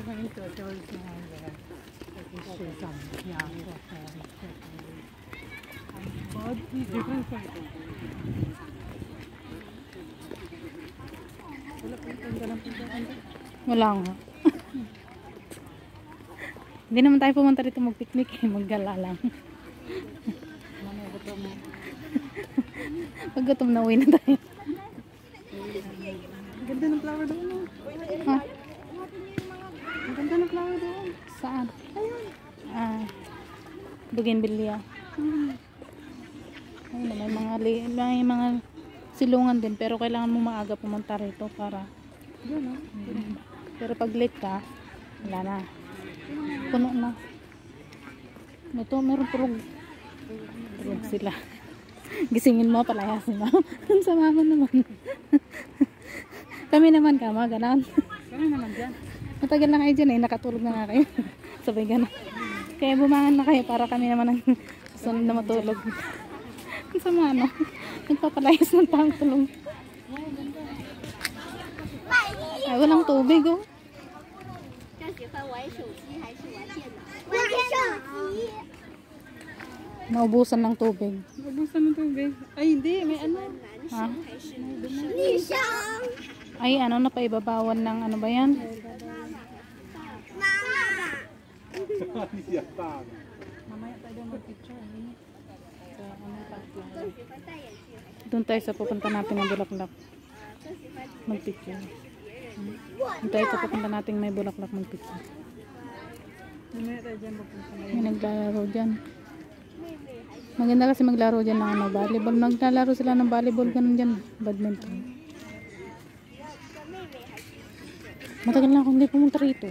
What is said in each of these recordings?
going to those some young बहुत ही different fight Wala nga. Hindi naman tayo pumunta rito mag-picnic eh. Maggala lang. Pag gutom na uwi na tayo. ganda ng flower doon. Ha? Ang ganda ng flower doon. Saan? Bougainvillea. Ayun, may mga silungan din. Pero kailangan mo maaga pumunta rito para pero pag late ka, wala na. Puno na. Ito, meron tulog. Tulog sila. Gisingin mo, palayasin mo. Ang sama mo naman. Kami naman kama, ganon. Kami naman dyan. Matagal na kayo dyan eh, nakatulog na nga kayo. Sabay ganon. Kaya bumangan na kayo para kami naman ang sunod na matulog. Ang sama no. Nagpapalayas ng taong tulog. Ay, walang tubig oh. Naubusan ng tubig. Naubusan ng tubig. Ay, hindi. May ano. Ha? Ay, ano na paibabawan ng ano ba yan? Mamaya tayo mag-picture. Doon tayo sa pupunta natin ng Bulaklak. Mag-picture. Doon tayo sa pupunta natin may Bulaklak mag-picture. Mamaya tayo dyan magpunta na May naglalaro dyan. Maganda kasi maglaro dyan ng ano, volleyball. Naglalaro sila ng volleyball, ganun dyan. Badminton. Matagal na akong hindi pumunta rito.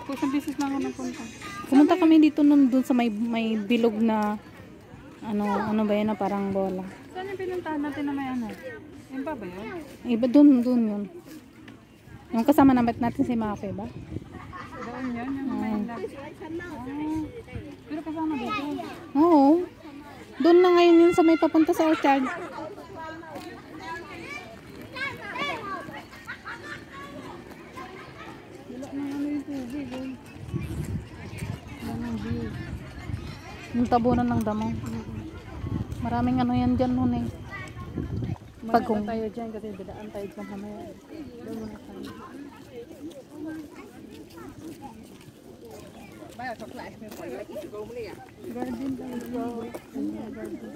Ako isang beses lang ako napunta. Pumunta kami dito nun dun sa may bilog na ano ba yan na parang bola. Saan yung pinuntahan natin na may ano? Yung ba ba yun? Iba dun yun. Yung kasama natin si Maki ba? Doon yun, yung may pero kasama dito. Oo. Doon na ngayon yun sa may papunta sa Orchard. Wala nang ano yung tubig. Wala nang view. Yung tabunan ng damo. Maraming ano yan dyan nun eh. Pagkong tayo dyan kasi dadaan tayo dyan mamaya. Doon muna tayo. Garden tayo. Garden.